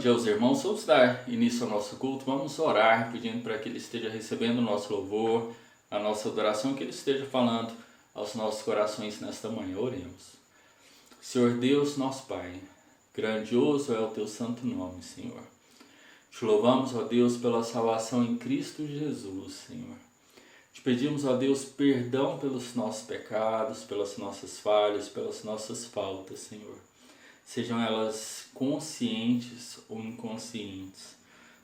dia aos irmãos. Vamos dar início ao nosso culto. Vamos orar pedindo para que Ele esteja recebendo o nosso louvor, a nossa adoração, que Ele esteja falando aos nossos corações nesta manhã. Oremos. Senhor Deus, nosso Pai, grandioso é o Teu santo nome, Senhor. Te louvamos, ó Deus, pela salvação em Cristo Jesus, Senhor. Te pedimos, ó Deus, perdão pelos nossos pecados, pelas nossas falhas, pelas nossas faltas, Senhor. Sejam elas conscientes ou inconscientes.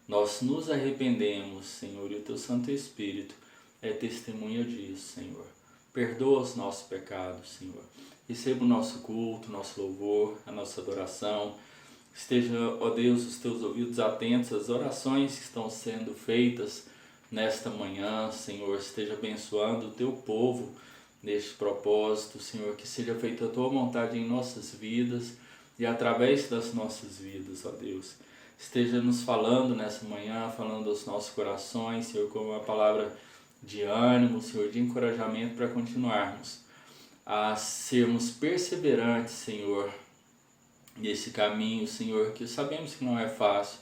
Nós nos arrependemos, Senhor, e o Teu Santo Espírito é testemunha disso, Senhor. Perdoa os nossos pecados, Senhor. Receba o nosso culto, nosso louvor, a nossa adoração. Esteja, ó Deus, os Teus ouvidos atentos às orações que estão sendo feitas nesta manhã, Senhor. Esteja abençoando o Teu povo neste propósito, Senhor. Que seja feita a Tua vontade em nossas vidas e através das nossas vidas, ó Deus. Esteja nos falando nessa manhã, falando aos nossos corações, Senhor, com uma palavra de ânimo, Senhor, de encorajamento para continuarmos a sermos perseverantes, Senhor, nesse caminho, Senhor, que sabemos que não é fácil,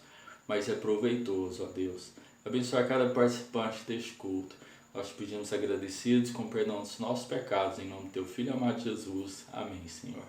mas é proveitoso, ó Deus. Abençoa cada participante deste culto. Nós te pedimos agradecidos com perdão dos nossos pecados, em nome do Teu Filho amado Jesus. Amém, Senhor.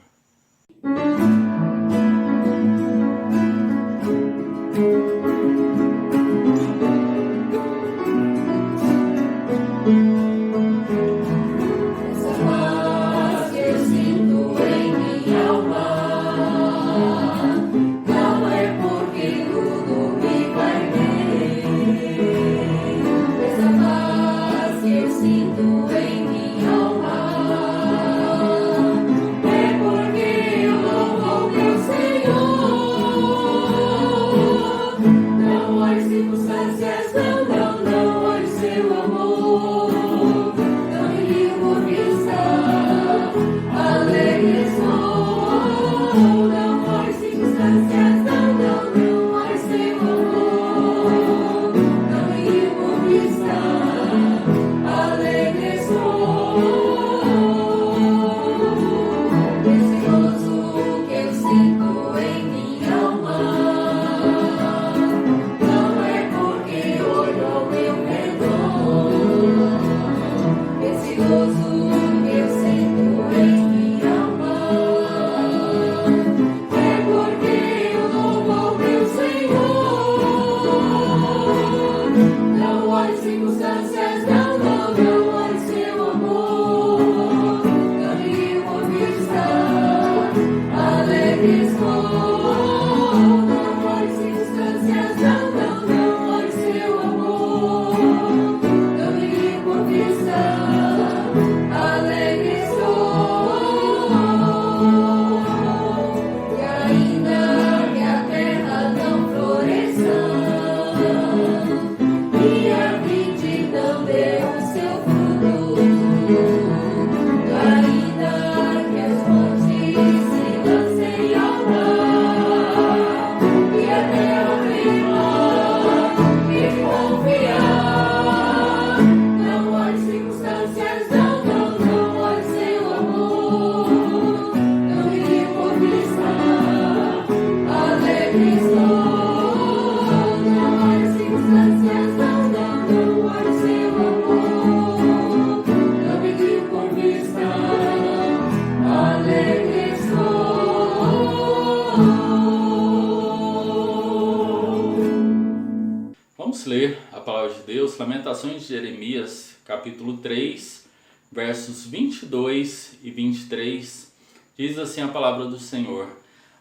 Ler a palavra de Deus, Lamentações de Jeremias, capítulo 3, versos 22 e 23, diz assim a palavra do Senhor: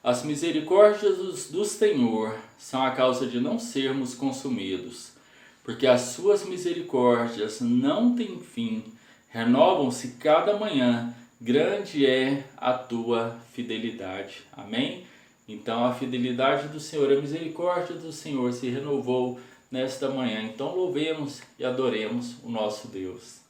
As misericórdias do Senhor são a causa de não sermos consumidos, porque as suas misericórdias não têm fim, renovam-se cada manhã, grande é a tua fidelidade. Amém? Então a fidelidade do Senhor, a misericórdia do Senhor se renovou nesta manhã. Então louvemos e adoremos o nosso Deus.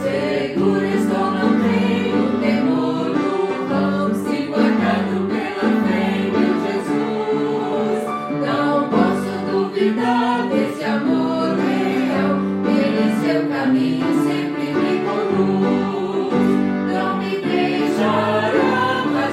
Seguro estou, não tenho temor do vão, se guardado pela fé em meu Jesus. Não posso duvidar desse amor real, ele seu caminho sempre me conduz. Não me deixará, mas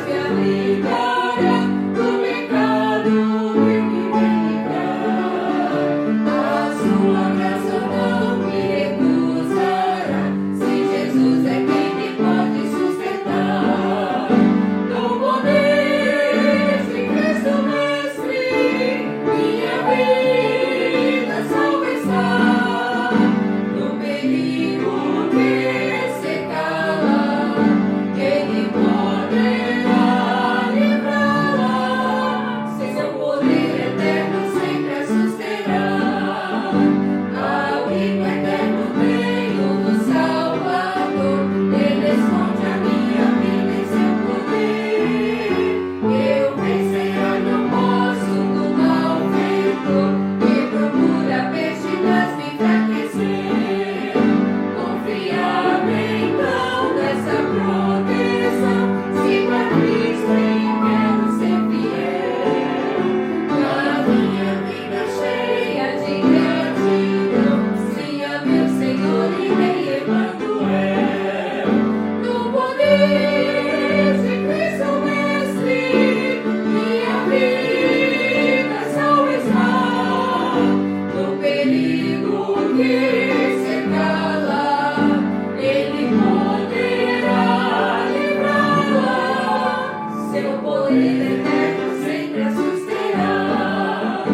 Ele eterno sempre a susterá.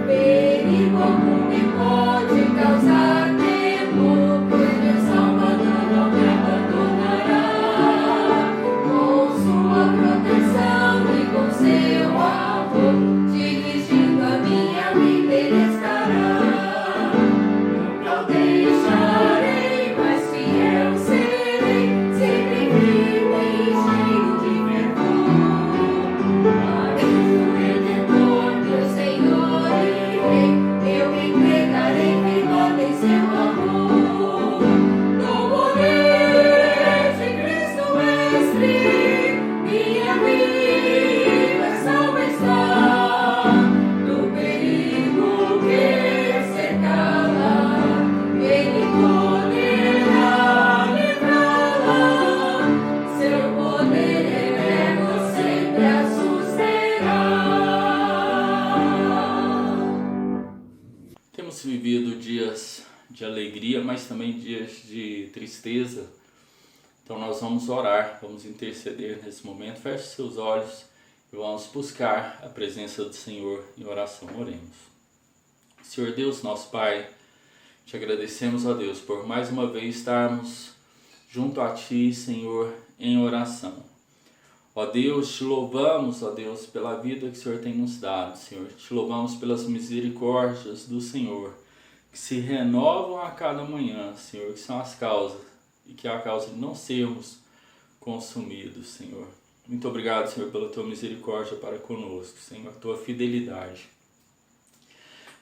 Perigo algum me pode causar temor, pois meu Salvador não me abandonará. Com sua proteção e com seu amor, dirigindo a minha vida ele estará. Nunca o deixarei, mas fiel serei, sempre vivo e cheio de fervor. Marido Redentor, meu Senhor e Rei, eu me entregarei firmado em seu amor. No poder de Cristo Mestre, minha vida salva está. Do perigo que cercá-la, Ele poderá livrá-la. Seu poder eterno sempre a susterá. Temos vivido dias de alegria, mas também dias de tristeza. Então nós vamos orar, vamos interceder nesse momento. Feche seus olhos e vamos buscar a presença do Senhor em oração. Oremos. Senhor Deus, nosso Pai, te agradecemos, ó Deus, por mais uma vez estarmos junto a Ti, Senhor, em oração. Ó Deus, te louvamos, ó Deus, pela vida que o Senhor tem nos dado, Senhor. Te louvamos pelas misericórdias do Senhor, que se renovam a cada manhã, Senhor, que são as causas, e que é a causa de não sermos consumidos, Senhor. Muito obrigado, Senhor, pela Tua misericórdia para conosco, Senhor, a Tua fidelidade.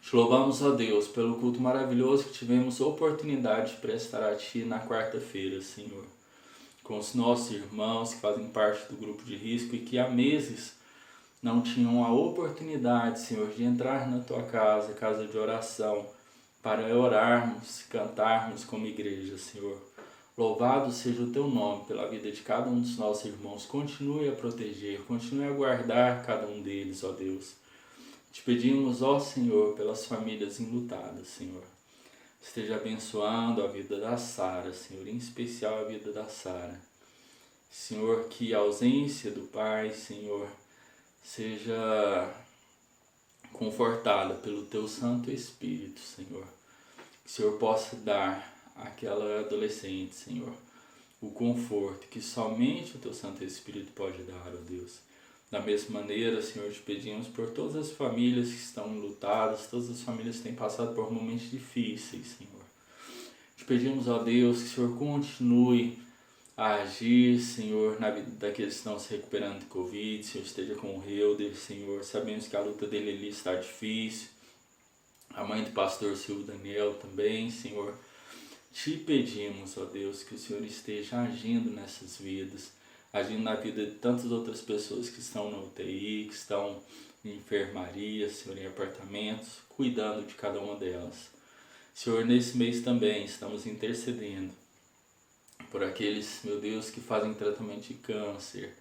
Te louvamos, ó Deus, pelo culto maravilhoso que tivemos oportunidade de prestar a Ti na quarta-feira, Senhor. Com os nossos irmãos que fazem parte do grupo de risco e que há meses não tinham a oportunidade, Senhor, de entrar na Tua casa, casa de oração, para orarmos, cantarmos como igreja, Senhor. Louvado seja o Teu nome pela vida de cada um dos nossos irmãos. Continue a proteger, continue a guardar cada um deles, ó Deus. Te pedimos, ó Senhor, pelas famílias enlutadas, Senhor. Esteja abençoando a vida da Sara, Senhor, em especial a vida da Sara. Senhor, que a ausência do Pai, Senhor, seja confortada pelo Teu Santo Espírito, Senhor. Que o Senhor possa dar àquela adolescente, Senhor, o conforto que somente o Teu Santo Espírito pode dar, ó Deus. Da mesma maneira, Senhor, te pedimos por todas as famílias que estão enlutadas, todas as famílias que têm passado por momentos difíceis, Senhor. Te pedimos, ó Deus, que o Senhor continue a agir, Senhor, na vida daqueles que estão se recuperando de Covid. Senhor, esteja com o Helder, Senhor. Sabemos que a luta dele ali está difícil. A mãe do pastor Silvio Daniel também, Senhor. Te pedimos, ó Deus, que o Senhor esteja agindo nessas vidas, agindo na vida de tantas outras pessoas que estão na UTI, que estão em enfermaria, Senhor, em apartamentos, cuidando de cada uma delas. Senhor, nesse mês também estamos intercedendo por aqueles, meu Deus, que fazem tratamento de câncer.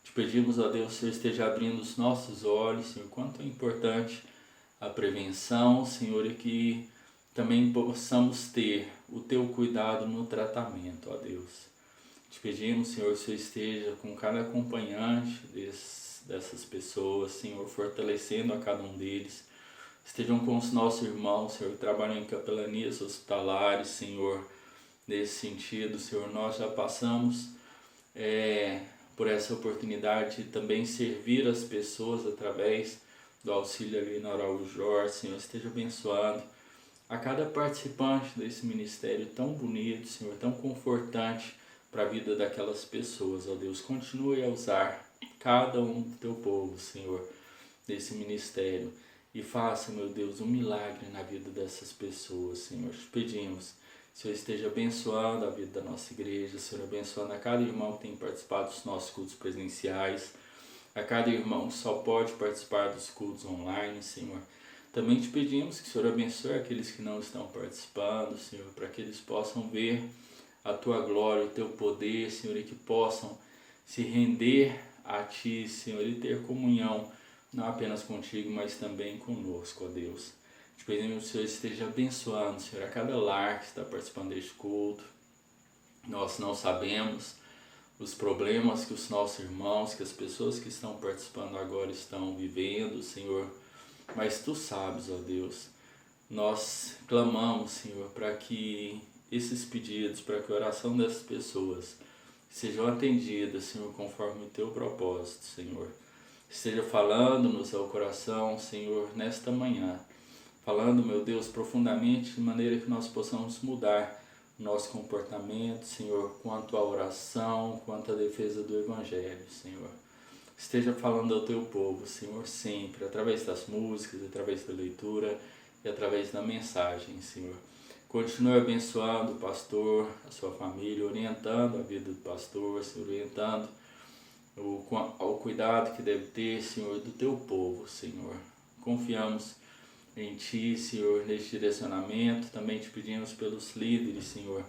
Te pedimos, ó Deus, que o Senhor esteja abrindo os nossos olhos, Senhor, quanto é importante a prevenção, Senhor, e que também possamos ter o Teu cuidado no tratamento, ó Deus. Te pedimos, Senhor, que o Senhor esteja com cada acompanhante dessas pessoas, Senhor, fortalecendo a cada um deles. Estejam com os nossos irmãos, Senhor, que trabalham em capelanias hospitalares, Senhor. Nesse sentido, Senhor, nós já passamos por essa oportunidade de também servir as pessoas através do auxílio ali na Araújo Jorge. Senhor, esteja abençoando a cada participante desse ministério tão bonito, Senhor, tão confortante para a vida daquelas pessoas, ó Deus. Continue a usar cada um do Teu povo, Senhor, desse ministério, e faça, meu Deus, um milagre na vida dessas pessoas, Senhor. Te pedimos, Senhor, esteja abençoando a vida da nossa igreja, Senhor, abençoando a cada irmão que tem participado dos nossos cultos presenciais, a cada irmão que só pode participar dos cultos online, Senhor. Também te pedimos que o Senhor abençoe aqueles que não estão participando, Senhor, para que eles possam ver a Tua glória, o Teu poder, Senhor, e que possam se render a Ti, Senhor, e ter comunhão, não apenas contigo, mas também conosco, ó Deus. Te pedimos que o Senhor esteja abençoando, Senhor, a cada lar que está participando deste culto. Nós não sabemos os problemas que os nossos irmãos, que as pessoas que estão participando agora estão vivendo, Senhor. Mas Tu sabes, ó Deus, nós clamamos, Senhor, para que esses pedidos, para que a oração dessas pessoas sejam atendidas, Senhor, conforme o Teu propósito, Senhor. Esteja falando-nos ao coração, Senhor, nesta manhã. Falando, meu Deus, profundamente, de maneira que nós possamos mudar nosso comportamento, Senhor, quanto à oração, quanto à defesa do Evangelho, Senhor. Esteja falando ao Teu povo, Senhor, sempre, através das músicas, através da leitura e através da mensagem, Senhor. Continue abençoando o pastor, a sua família, orientando a vida do pastor, Senhor, orientando ao cuidado que deve ter, Senhor, do Teu povo, Senhor. Confiamos em Ti, Senhor, neste direcionamento. Também Te pedimos pelos líderes, Senhor,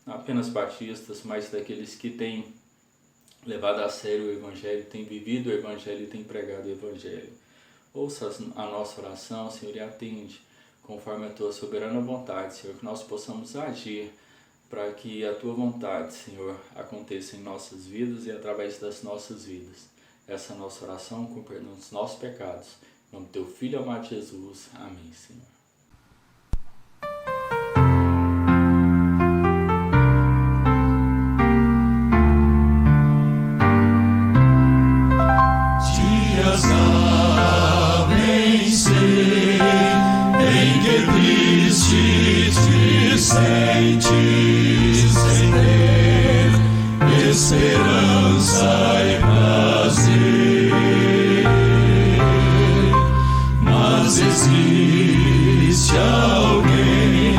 não apenas batistas, mas daqueles que têm levado a sério o Evangelho, têm vivido o Evangelho e têm pregado o Evangelho. Ouça a nossa oração, Senhor, e atende conforme a Tua soberana vontade, Senhor, que nós possamos agir para que a Tua vontade, Senhor, aconteça em nossas vidas e através das nossas vidas. Essa é a nossa oração com perdão dos nossos pecados. Em nome do Teu Filho amado Jesus. Amém, Senhor. Dias a vencer, em que triste te sentes sem ter esperança e prazer. Mas existe alguém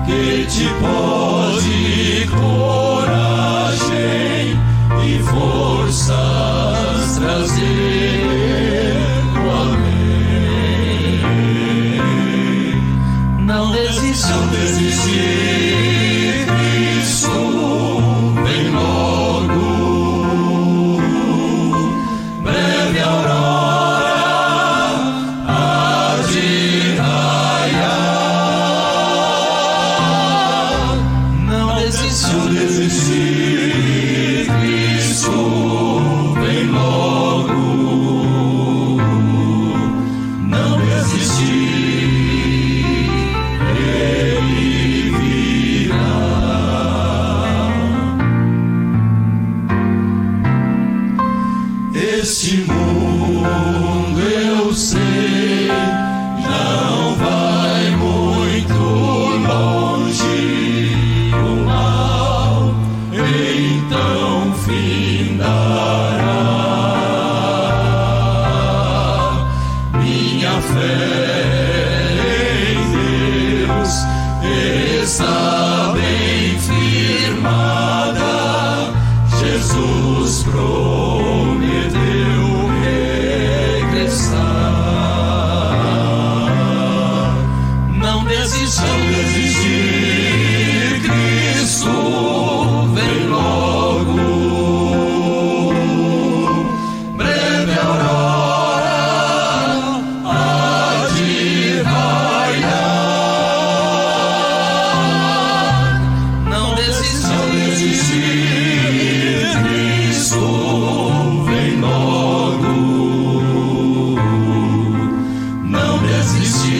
que te pode coragem e forças trazer o amém. Não desiste, Cristo vem logo, breve aurora há de raiar. Não desiste, Cristo vem logo, não desistir, Ele virá. Este mundo, eu sei, não vai muito longe, o mal então findará. Minha fé em Deus está bem firmada. Jesus prometeu regressar. Não desistir, Cristo vem logo, breve aurora há de raiar. Não desistir, Cristo vem logo, não desistir,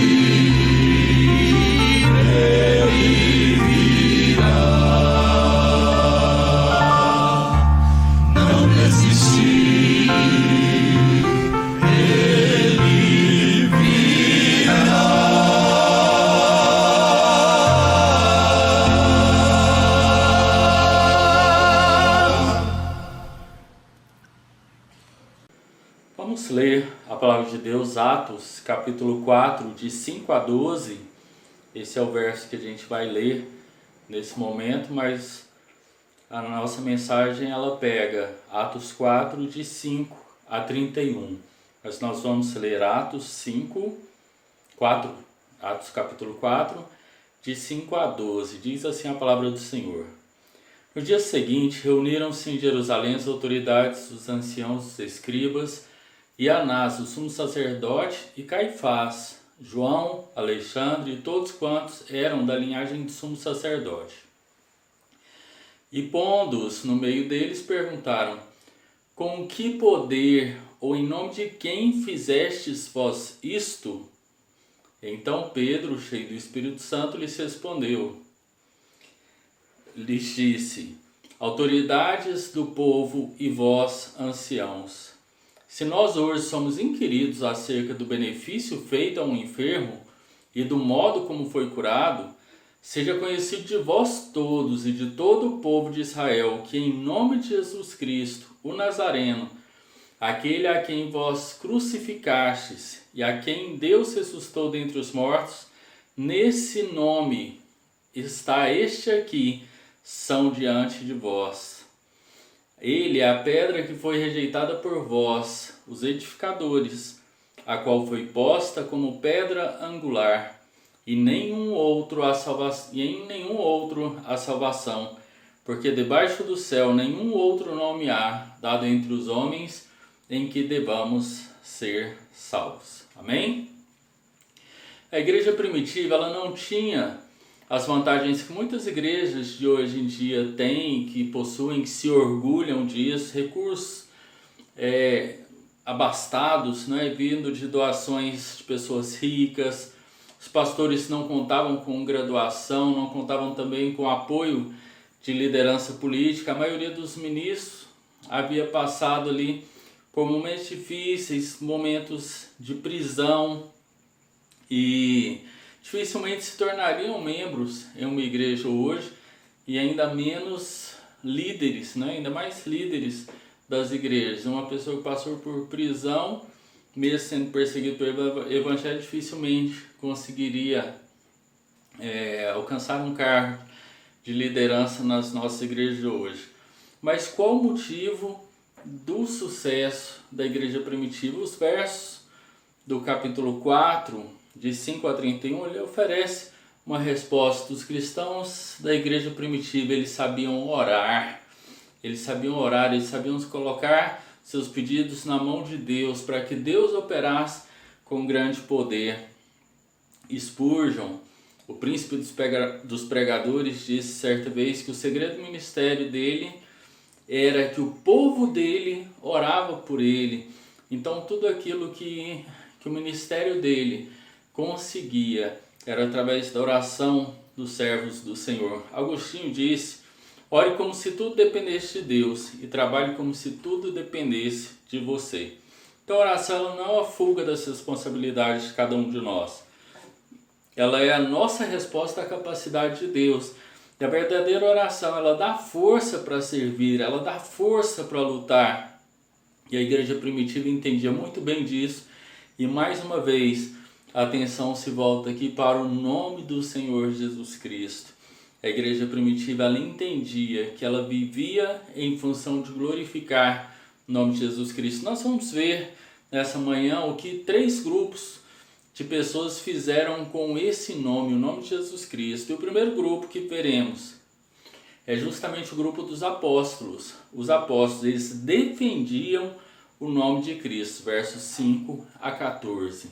Ele virá. Não desistir, Ele virá. Vamos ler a palavra de Deus, Atos, capítulo 4, de 5 a 12. Esse é o verso que a gente vai ler nesse momento, mas a nossa mensagem ela pega Atos 4, de 5 a 31. Mas nós vamos ler Atos capítulo 4, de 5 a 12. Diz assim a palavra do Senhor. No dia seguinte, reuniram-se em Jerusalém as autoridades, os anciãos, os escribas, e Anás, o sumo sacerdote, e Caifás, João, Alexandre e todos quantos eram da linhagem do sumo sacerdote. E pondo-os no meio deles, perguntaram: com que poder ou em nome de quem fizestes vós isto? Então Pedro, cheio do Espírito Santo, lhes respondeu. Lhes disse: autoridades do povo e vós, anciãos, se nós hoje somos inquiridos acerca do benefício feito a um enfermo e do modo como foi curado, seja conhecido de vós todos e de todo o povo de Israel que em nome de Jesus Cristo, o Nazareno, aquele a quem vós crucificastes e a quem Deus ressuscitou dentre os mortos, nesse nome está este aqui, são diante de vós. Ele é a pedra que foi rejeitada por vós, os edificadores, a qual foi posta como pedra angular, e em nenhum outro a salvação, porque debaixo do céu nenhum outro nome há, dado entre os homens, em que devamos ser salvos. Amém? A igreja primitiva, ela não tinha as vantagens que muitas igrejas de hoje em dia têm, que possuem, que se orgulham disso, recursos abastados, né, vindo de doações de pessoas ricas. Os pastores não contavam com graduação, não contavam também com apoio de liderança política. A maioria dos ministros havia passado ali por momentos difíceis, momentos de prisão, e dificilmente se tornariam membros em uma igreja hoje, e ainda menos líderes, né? Ainda mais líderes das igrejas. Uma pessoa que passou por prisão, mesmo sendo perseguido pelo evangelho, dificilmente conseguiria alcançar um cargo de liderança nas nossas igrejas de hoje. Mas qual o motivo do sucesso da igreja primitiva? Os versos do capítulo 4, de 5 a 31, ele oferece uma resposta. Os cristãos da igreja primitiva, eles sabiam orar, eles sabiam colocar seus pedidos na mão de Deus, para que Deus operasse com grande poder. Spurgeon, o príncipe dos pregadores, disse certa vez que o segredo do ministério dele era que o povo dele orava por ele. Então tudo aquilo que o ministério dele conseguia era através da oração dos servos do Senhor. Agostinho disse: ore como se tudo dependesse de Deus e trabalhe como se tudo dependesse de você. Então a oração, ela não é uma fuga das responsabilidades de cada um de nós. Ela é a nossa resposta à capacidade de Deus. E a verdadeira oração, ela dá força para servir, ela dá força para lutar. E a igreja primitiva entendia muito bem disso. E mais uma vez, a atenção se volta aqui para o nome do Senhor Jesus Cristo. A igreja primitiva, ela entendia que ela vivia em função de glorificar o nome de Jesus Cristo. Nós vamos ver nessa manhã o que 3 grupos de pessoas fizeram com esse nome, o nome de Jesus Cristo. E o primeiro grupo que veremos é justamente o grupo dos apóstolos. Os apóstolos, eles defendiam o nome de Cristo, versos 5 a 14.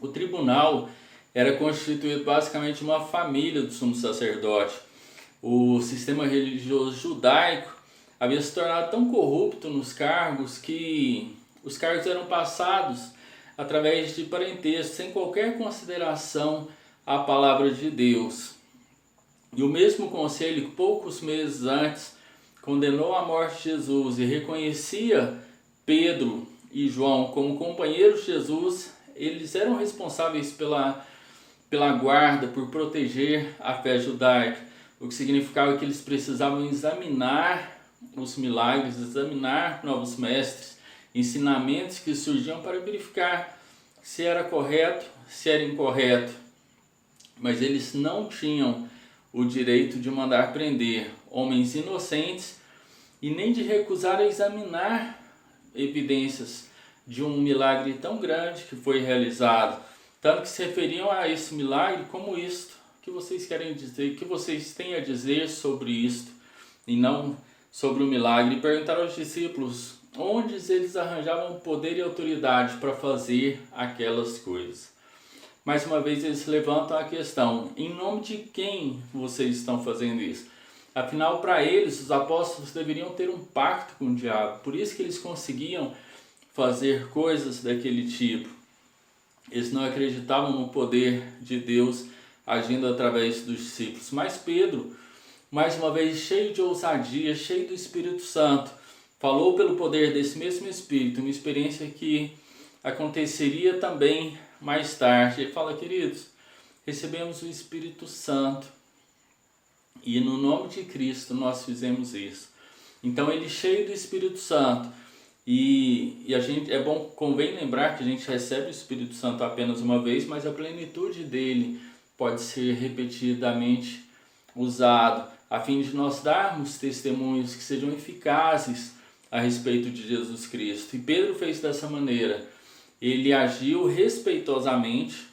O tribunal era constituído basicamente de uma família do sumo sacerdote. O sistema religioso judaico havia se tornado tão corrupto nos cargos que os cargos eram passados através de parentesco, sem qualquer consideração à palavra de Deus. E o mesmo conselho que poucos meses antes condenou a morte de Jesus e reconhecia Pedro e João como companheiros de Jesus, eles eram responsáveis pela guarda, por proteger a fé judaica, o que significava que eles precisavam examinar os milagres, examinar novos mestres, ensinamentos que surgiam para verificar se era correto, se era incorreto. Mas eles não tinham o direito de mandar prender homens inocentes e nem de recusar a examinar evidências de um milagre tão grande que foi realizado. Tanto que se referiam a esse milagre como isto. O que vocês querem dizer? O que vocês têm a dizer sobre isto? E não sobre o milagre. E perguntaram aos discípulos onde eles arranjavam poder e autoridade para fazer aquelas coisas. Mais uma vez eles levantam a questão: em nome de quem vocês estão fazendo isso? Afinal, para eles, os apóstolos deveriam ter um pacto com o diabo. Por isso que eles conseguiam fazer coisas daquele tipo. Eles não acreditavam no poder de Deus agindo através dos discípulos. Mas Pedro, mais uma vez cheio de ousadia, cheio do Espírito Santo, falou pelo poder desse mesmo Espírito, uma experiência que aconteceria também mais tarde. Ele fala: queridos, recebemos o Espírito Santo e no nome de Cristo nós fizemos isso. Então ele cheio do Espírito Santo, e a gente, convém lembrar que a gente recebe o Espírito Santo apenas uma vez, mas a plenitude dele pode ser repetidamente usado, a fim de nós darmos testemunhos que sejam eficazes a respeito de Jesus Cristo. E Pedro fez dessa maneira. Ele agiu respeitosamente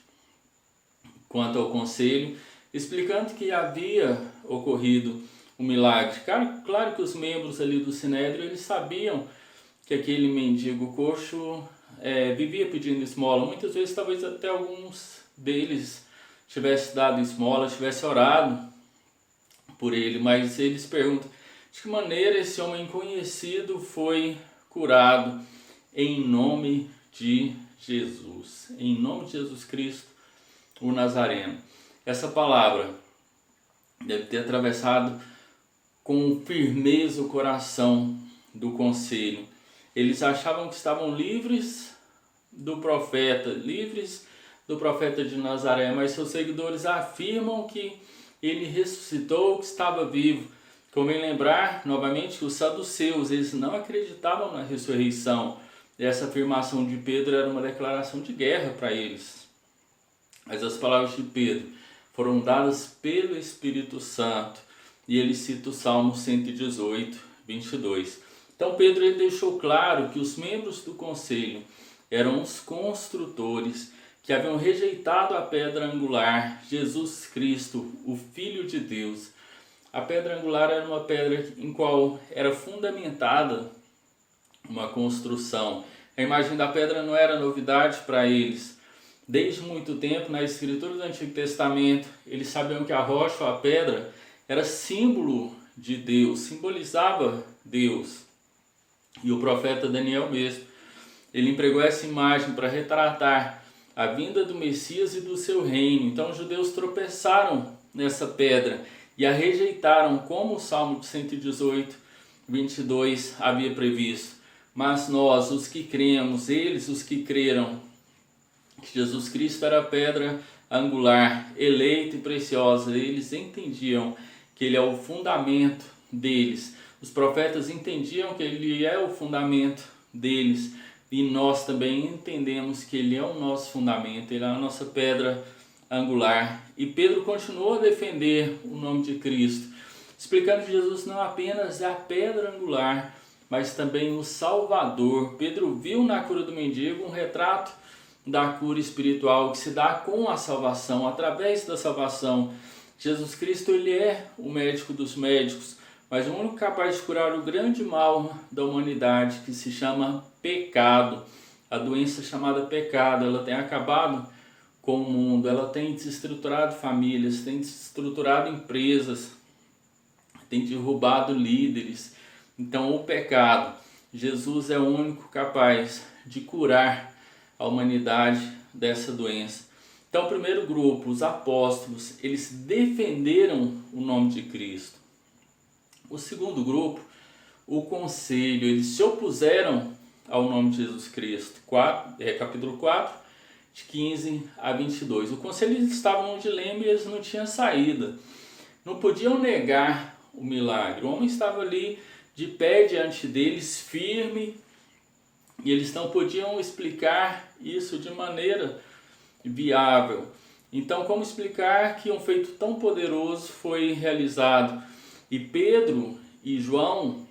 quanto ao conselho, explicando que havia ocorrido um milagre. Claro que os membros ali do Sinédrio, eles sabiam que aquele mendigo coxo vivia pedindo esmola. Muitas vezes, talvez até alguns deles tivessem dado esmola, tivessem orado por ele, mas eles perguntam: de que maneira esse homem conhecido foi curado? Em nome de Jesus, em nome de Jesus Cristo, o Nazareno. Essa palavra deve ter atravessado com firmeza o coração do conselho. Eles achavam que estavam livres do profeta de Nazaré, mas seus seguidores afirmam que ele ressuscitou, que estava vivo. Convém lembrar novamente que os saduceus, eles não acreditavam na ressurreição. E essa afirmação de Pedro era uma declaração de guerra para eles. Mas as palavras de Pedro foram dadas pelo Espírito Santo. E ele cita o Salmo 118, 22. Então Pedro ele deixou claro que os membros do conselho eram os construtores que haviam rejeitado a pedra angular, Jesus Cristo, o Filho de Deus. A pedra angular era uma pedra em qual era fundamentada uma construção. A imagem da pedra não era novidade para eles. Desde muito tempo, na escritura do Antigo Testamento, eles sabiam que a rocha, a pedra, era símbolo de Deus, simbolizava Deus. E o profeta Daniel mesmo, ele empregou essa imagem para retratar a vinda do Messias e do seu reino. Então os judeus tropeçaram nessa pedra e a rejeitaram, como o Salmo 118, 22 havia previsto. Mas nós, os que cremos, eles, os que creram que Jesus Cristo era a pedra angular, eleita e preciosa, eles entendiam que ele é o fundamento deles. Os profetas entendiam que ele é o fundamento deles. E nós também entendemos que ele é o nosso fundamento, ele é a nossa pedra angular. E Pedro continuou a defender o nome de Cristo, explicando que Jesus não apenas é a pedra angular, mas também o Salvador. Pedro viu na cura do mendigo um retrato da cura espiritual que se dá com a salvação, através da salvação. Jesus Cristo ele é o médico dos médicos, mas o único capaz de curar o grande mal da humanidade, que se chama pecado. A doença chamada pecado, ela tem acabado com o mundo, ela tem desestruturado famílias, tem desestruturado empresas, tem derrubado líderes. Então o pecado, Jesus é o único capaz de curar a humanidade dessa doença. Então o primeiro grupo, os apóstolos, eles defenderam o nome de Cristo. O segundo grupo, o conselho, eles se opuseram ao nome de Jesus Cristo. Capítulo 4, de 15 a 22. O conselho eles estavam num dilema e eles não tinham saída. Não podiam negar o milagre. O homem estava ali de pé diante deles, firme, e eles não podiam explicar isso de maneira viável. Então, como explicar que um feito tão poderoso foi realizado? E Pedro e João,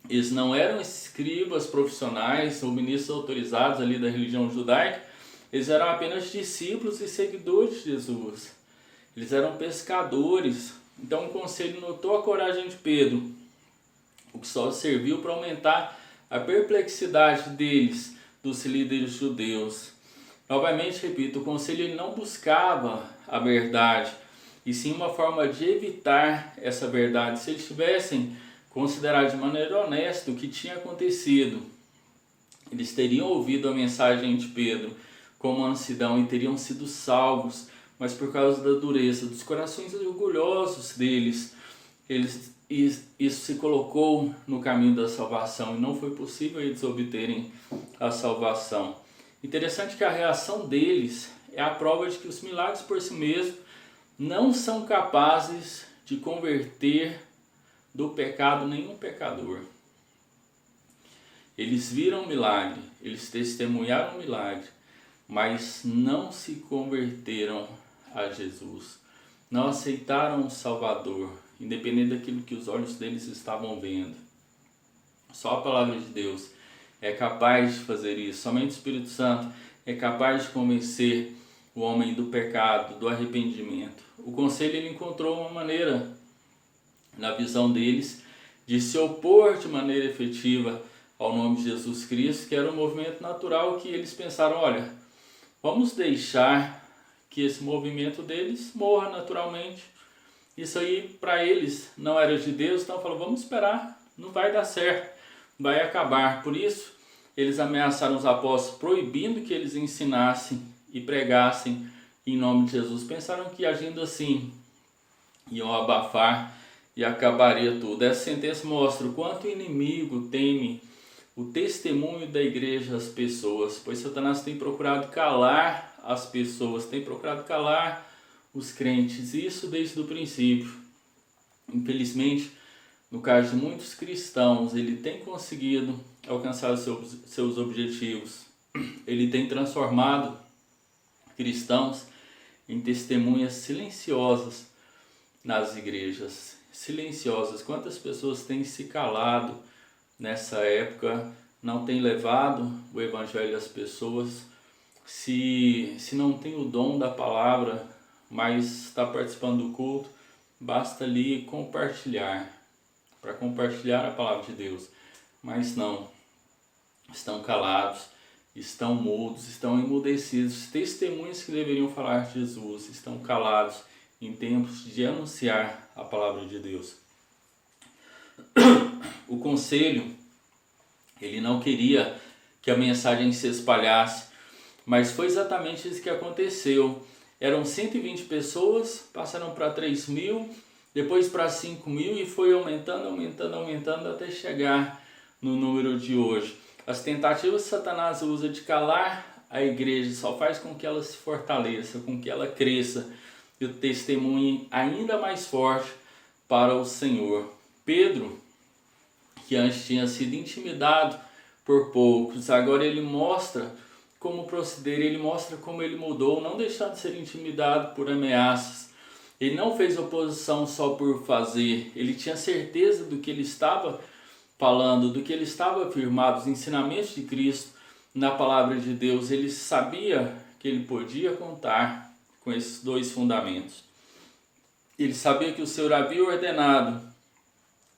eles não eram escribas profissionais ou ministros autorizados ali da religião judaica, eles eram apenas discípulos e seguidores de Jesus. Eles eram pescadores. Então o conselho notou a coragem de Pedro, o que só serviu para aumentar a perplexidade deles, dos líderes judeus. Novamente repito, o conselho ele não buscava a verdade, e sim uma forma de evitar essa verdade. Se eles tivessem considerado de maneira honesta o que tinha acontecido, eles teriam ouvido a mensagem de Pedro com mansidão e teriam sido salvos, mas por causa da dureza dos corações orgulhosos deles, isso se colocou no caminho da salvação e não foi possível eles obterem a salvação. Interessante que a reação deles é a prova de que os milagres por si mesmos não são capazes de converter do pecado nenhum pecador. Eles viram o milagre, eles testemunharam o milagre, mas não se converteram a Jesus. Não aceitaram o Salvador, independente daquilo que os olhos deles estavam vendo. Só a palavra de Deus é capaz de fazer isso. Somente o Espírito Santo é capaz de convencer o homem do pecado, do arrependimento. O conselho ele encontrou uma maneira, na visão deles, de se opor de maneira efetiva ao nome de Jesus Cristo, que era um movimento natural que eles pensaram, olha, vamos deixar que esse movimento deles morra naturalmente. Isso aí para eles não era de Deus, então falaram, vamos esperar, não vai dar certo, vai acabar. Por isso, eles ameaçaram os apóstolos, proibindo que eles ensinassem e pregassem em nome de Jesus. Pensaram que agindo assim, iam abafar e acabaria tudo. Essa sentença mostra o quanto o inimigo teme o testemunho da igreja às pessoas, pois Satanás tem procurado calar as pessoas, tem procurado calar os crentes, isso desde o princípio. Infelizmente, no caso de muitos cristãos, ele tem conseguido alcançar os seus objetivos. Ele tem transformado cristãos em testemunhas silenciosas nas igrejas. Silenciosas. Quantas pessoas têm se calado nessa época, não têm levado o evangelho às pessoas, se não tem o dom da palavra, mas está participando do culto, basta ali compartilhar, para compartilhar a palavra de Deus. Mas não, estão calados, estão mudos, estão emudecidos. Testemunhas que deveriam falar de Jesus estão calados em tempos de anunciar a palavra de Deus. O conselho, ele não queria que a mensagem se espalhasse, mas foi exatamente isso que aconteceu. Eram 120 pessoas, passaram para 3.000, depois para 5.000 e foi aumentando até chegar no número de hoje. As tentativas que Satanás usa de calar a igreja só faz com que ela se fortaleça, com que ela cresça e o testemunho ainda mais forte para o Senhor. Pedro, que antes tinha sido intimidado por poucos, agora ele mostra como proceder, ele mostra como ele mudou, não deixando de ser intimidado por ameaças. Ele não fez oposição só por fazer, ele tinha certeza do que ele estava falando, do que ele estava afirmando, os ensinamentos de Cristo na palavra de Deus. Ele sabia que ele podia contar com esses dois fundamentos. Ele sabia que o Senhor havia ordenado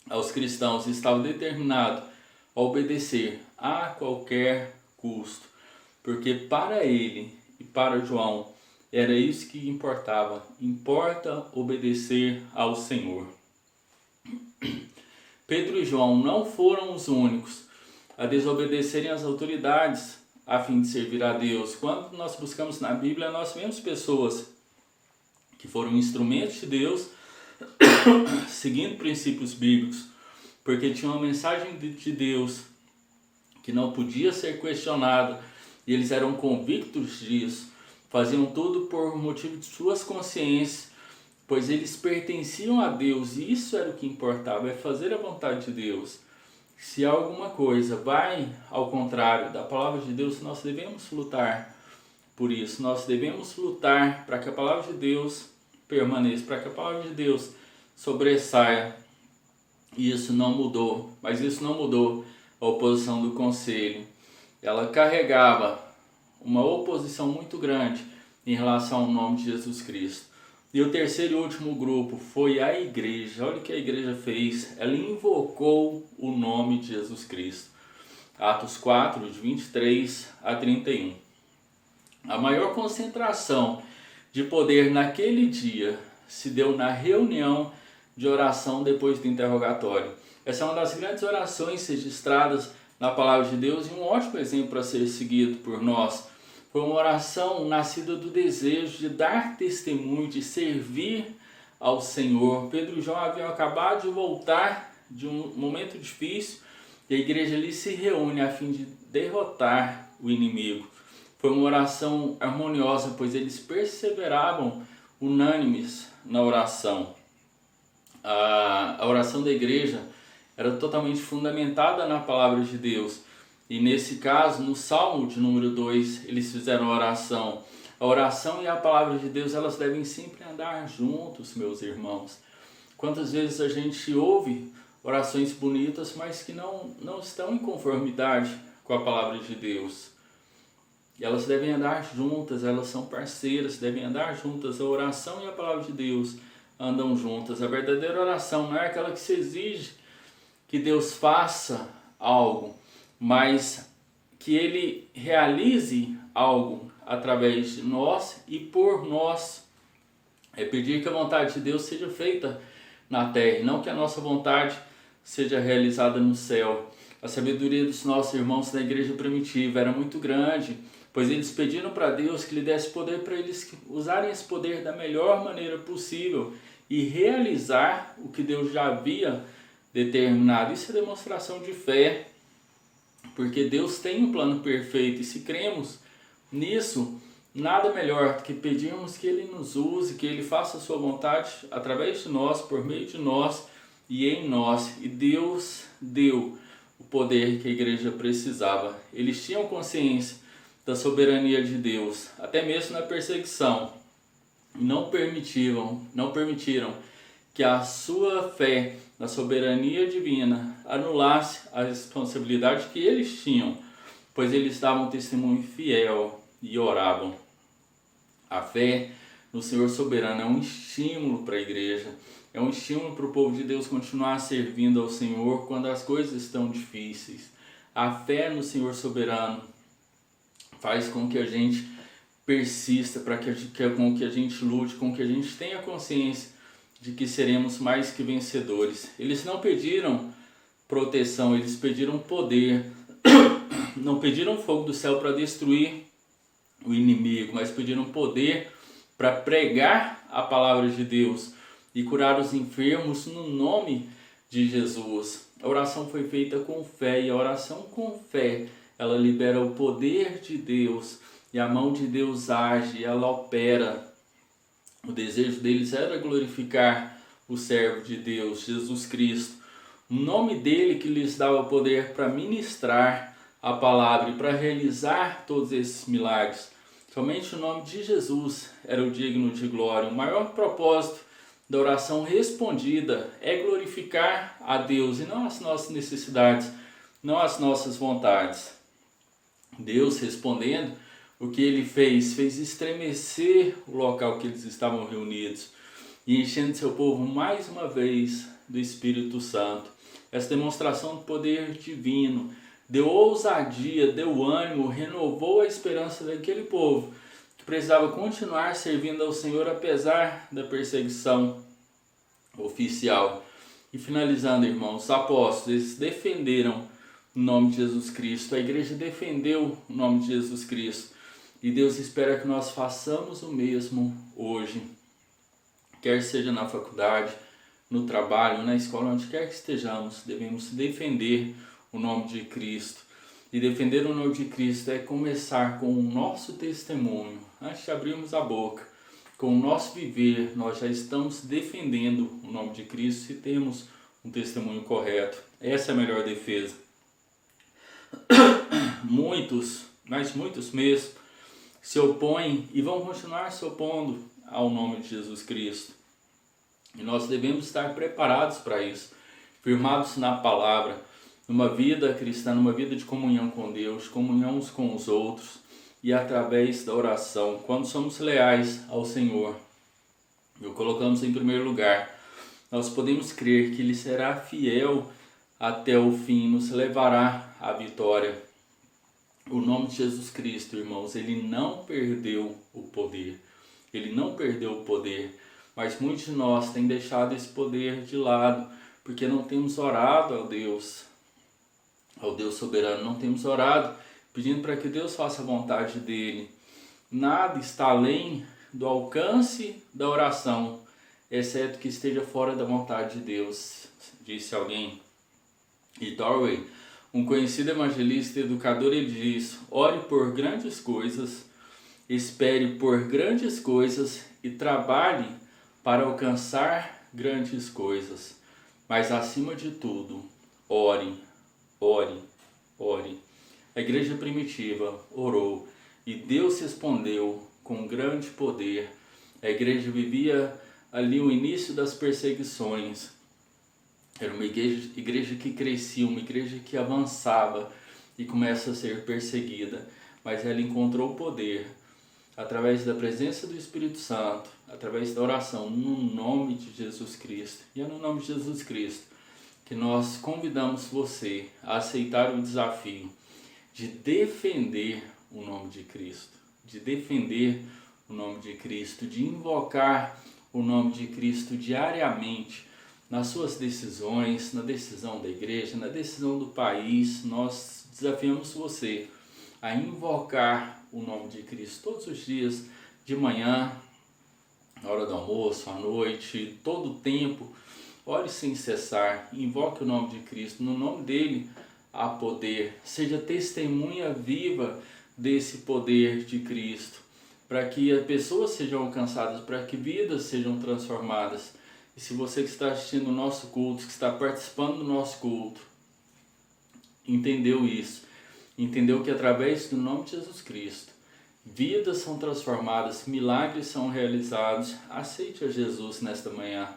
aos cristãos, estava determinado a obedecer a qualquer custo, porque para ele e para João era isso que importava. Importa obedecer ao Senhor. Pedro e João não foram os únicos a desobedecerem às autoridades a fim de servir a Deus. Quando nós buscamos na Bíblia, nós vemos pessoas que foram instrumentos de Deus, seguindo princípios bíblicos, porque tinham uma mensagem de Deus que não podia ser questionada, e eles eram convictos disso, faziam tudo por motivo de suas consciências, pois eles pertenciam a Deus, e isso era o que importava, é fazer a vontade de Deus. Se alguma coisa vai ao contrário da palavra de Deus, nós devemos lutar por isso, nós devemos lutar para que a palavra de Deus permaneça, para que a palavra de Deus sobressaia. E isso não mudou, mas isso não mudou a oposição do conselho. Ela carregava uma oposição muito grande em relação ao nome de Jesus Cristo. E o terceiro e último grupo foi a igreja. Olha o que a igreja fez. Ela invocou o nome de Jesus Cristo. Atos 4, de 23 a 31. A maior concentração de poder naquele dia se deu na reunião de oração depois do interrogatório. Essa é uma das grandes orações registradas na palavra de Deus e um ótimo exemplo para ser seguido por nós. Foi uma oração nascida do desejo de dar testemunho, de servir ao Senhor. Pedro e João haviam acabado de voltar de um momento difícil e a igreja ali se reúne a fim de derrotar o inimigo. Foi uma oração harmoniosa, pois eles perseveravam unânimes na oração. A oração da igreja era totalmente fundamentada na palavra de Deus. E nesse caso, no Salmo de número 2, eles fizeram a oração. A oração e a palavra de Deus, elas devem sempre andar juntos, meus irmãos. Quantas vezes a gente ouve orações bonitas, mas que não estão em conformidade com a palavra de Deus. E elas devem andar juntas, elas são parceiras, devem andar juntas. A oração e a palavra de Deus andam juntas. A verdadeira oração não é aquela que se exige que Deus faça algo, mas que Ele realize algo através de nós e por nós. É pedir que a vontade de Deus seja feita na terra, e não que a nossa vontade seja realizada no céu. A sabedoria dos nossos irmãos da igreja primitiva era muito grande, pois eles pediram para Deus que lhe desse poder para eles usarem esse poder da melhor maneira possível e realizar o que Deus já havia determinado. Isso é demonstração de fé, porque Deus tem um plano perfeito e se cremos nisso, nada melhor do que pedirmos que Ele nos use, que Ele faça a sua vontade através de nós, por meio de nós e em nós. E Deus deu o poder que a igreja precisava. Eles tinham consciência da soberania de Deus, até mesmo na perseguição. Não permitiram que a sua fé na soberania divina anulasse a responsabilidade que eles tinham, pois eles davam testemunho fiel e oravam. A fé no Senhor soberano é um estímulo para a igreja, é um estímulo para o povo de Deus continuar servindo ao Senhor quando as coisas estão difíceis. A fé no Senhor soberano faz com que a gente persista, com que a gente lute, com que a gente tenha consciência de que seremos mais que vencedores. Eles não pediram proteção, eles pediram poder. Não pediram fogo do céu para destruir o inimigo, mas pediram poder para pregar a palavra de Deus e curar os enfermos no nome de Jesus. A oração foi feita com fé, e a oração com fé, ela libera o poder de Deus, e a mão de Deus age, ela opera. O desejo deles era glorificar o servo de Deus, Jesus Cristo. O nome dele que lhes dava poder para ministrar a palavra e para realizar todos esses milagres. Somente o nome de Jesus era o digno de glória. O maior propósito da oração respondida é glorificar a Deus e não as nossas necessidades, não as nossas vontades. Deus, respondendo, o que ele fez estremecer o local que eles estavam reunidos e enchendo seu povo mais uma vez do Espírito Santo. Essa demonstração do poder divino deu ousadia, deu ânimo, renovou a esperança daquele povo que precisava continuar servindo ao Senhor apesar da perseguição oficial. E finalizando, irmãos, os apóstolos, eles defenderam o nome de Jesus Cristo, a igreja defendeu o nome de Jesus Cristo. E Deus espera que nós façamos o mesmo hoje, quer seja na faculdade, no trabalho, na escola, onde quer que estejamos, devemos defender o nome de Cristo. E defender o nome de Cristo é começar com o nosso testemunho. Antes de abrirmos a boca, com o nosso viver, nós já estamos defendendo o nome de Cristo se temos um testemunho correto. Essa é a melhor defesa. Muitos, mas muitos mesmo, se opõem e vão continuar se opondo ao nome de Jesus Cristo. E nós devemos estar preparados para isso, firmados na palavra, numa vida cristã, numa vida de comunhão com Deus, comunhão uns com os outros e através da oração. Quando somos leais ao Senhor e o colocamos em primeiro lugar, nós podemos crer que Ele será fiel até o fim, nos levará à vitória. O nome de Jesus Cristo, irmãos, Ele não perdeu o poder. Ele não perdeu o poder. Mas muitos de nós têm deixado esse poder de lado, porque não temos orado ao Deus soberano, não temos orado pedindo para que Deus faça a vontade dele. Nada está além do alcance da oração, exceto que esteja fora da vontade de Deus, disse alguém. E Torway, um conhecido evangelista e educador, ele diz: ore por grandes coisas, espere por grandes coisas e trabalhe para alcançar grandes coisas. Mas acima de tudo, ore, ore, ore. A igreja primitiva orou e Deus respondeu com grande poder. A igreja vivia ali o início das perseguições. Era uma igreja que crescia, uma igreja que avançava e começa a ser perseguida. Mas ela encontrou poder através da presença do Espírito Santo, através da oração, no nome de Jesus Cristo. E é no nome de Jesus Cristo que nós convidamos você a aceitar o desafio de defender o nome de Cristo, de defender o nome de Cristo, de invocar o nome de Cristo diariamente nas suas decisões, na decisão da igreja, na decisão do país. Nós desafiamos você a invocar o nome de Cristo todos os dias, de manhã, na hora do almoço, à noite, todo o tempo. Ore sem cessar, invoque o nome de Cristo, no nome dele há poder. Seja testemunha viva desse poder de Cristo, para que as pessoas sejam alcançadas, para que vidas sejam transformadas. E se você que está assistindo o nosso culto, que está participando do nosso culto, entendeu isso, entendeu que através do nome de Jesus Cristo, vidas são transformadas, milagres são realizados, aceite a Jesus nesta manhã.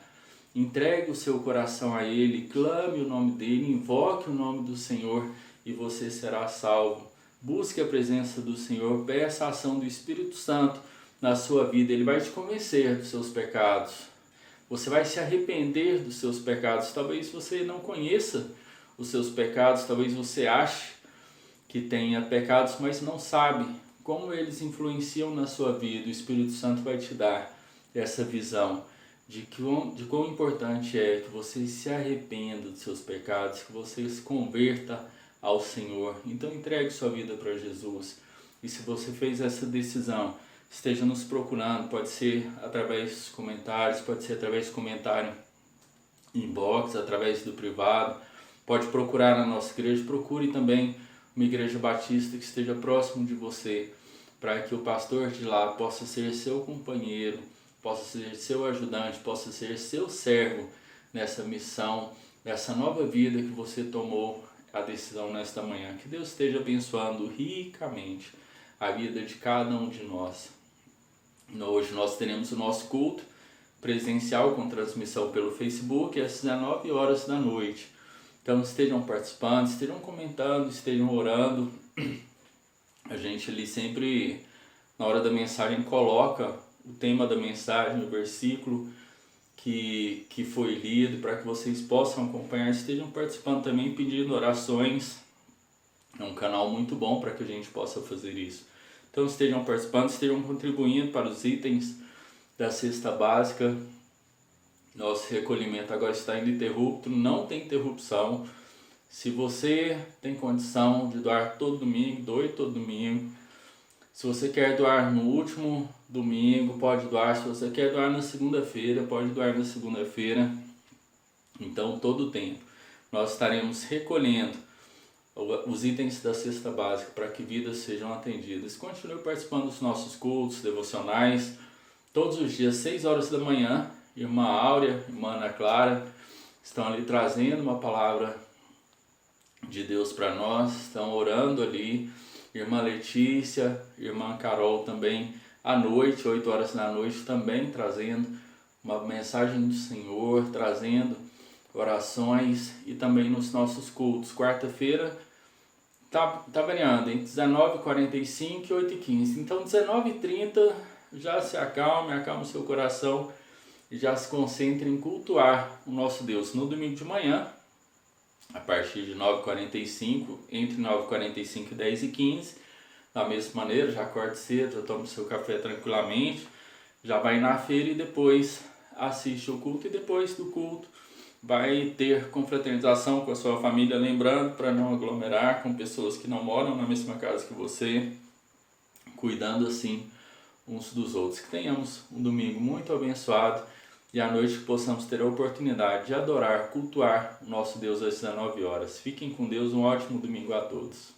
Entregue o seu coração a Ele, clame o nome dEle, invoque o nome do Senhor e você será salvo. Busque a presença do Senhor, peça a ação do Espírito Santo na sua vida. Ele vai te convencer dos seus pecados. Você vai se arrepender dos seus pecados. Talvez você não conheça os seus pecados, talvez você ache que tenha pecados, mas não sabe como eles influenciam na sua vida. O Espírito Santo vai te dar essa visão de quão importante é que você se arrependa dos seus pecados, que você se converta ao Senhor. Então entregue sua vida para Jesus. E se você fez essa decisão, esteja nos procurando. Pode ser através dos comentários, pode ser através do comentário inbox, através do privado. Pode procurar na nossa igreja. Procure também uma igreja batista que esteja próximo de você, para que o pastor de lá possa ser seu companheiro, possa ser seu ajudante, possa ser seu servo nessa missão, nessa nova vida que você tomou a decisão nesta manhã. Que Deus esteja abençoando ricamente a vida de cada um de nós. Hoje nós teremos o nosso culto presencial com transmissão pelo Facebook às 19 horas da noite. Então estejam participando, estejam comentando, estejam orando. A gente ali sempre, na hora da mensagem, coloca o tema da mensagem, o versículo que foi lido, para que vocês possam acompanhar. Estejam participando também, pedindo orações. É um canal muito bom para que a gente possa fazer isso. Então estejam participando, estejam contribuindo para os itens da cesta básica. Nosso recolhimento agora está ininterrupto, não tem interrupção. Se você tem condição de doar todo domingo, doe todo domingo. Se você quer doar no último domingo, pode doar. Se você quer doar na segunda-feira, pode doar na segunda-feira. Então, todo o tempo, nós estaremos recolhendo os itens da cesta básica para que vidas sejam atendidas. Continue participando dos nossos cultos devocionais. Todos os dias, 6 horas da manhã, irmã Áurea, irmã Ana Clara estão ali trazendo uma palavra de Deus para nós. Estão orando ali. Irmã Letícia, irmã Carol também, à noite, 8 horas da noite, também trazendo uma mensagem do Senhor, trazendo orações e também nos nossos cultos. Quarta-feira tá variando entre 19h45 e 8h15. Então 19h30 já se acalma o seu coração e já se concentre em cultuar o nosso Deus. No domingo de manhã, a partir de 9h45, entre 9h45 e 10h15, da mesma maneira, já acorde cedo, já toma o seu café tranquilamente, já vai na feira e depois assiste o culto e depois do culto vai ter confraternização com a sua família, lembrando para não aglomerar com pessoas que não moram na mesma casa que você, cuidando assim uns dos outros. Que tenhamos um domingo muito abençoado e à noite que possamos ter a oportunidade de adorar, cultuar o nosso Deus às 19 horas. Fiquem com Deus, um ótimo domingo a todos.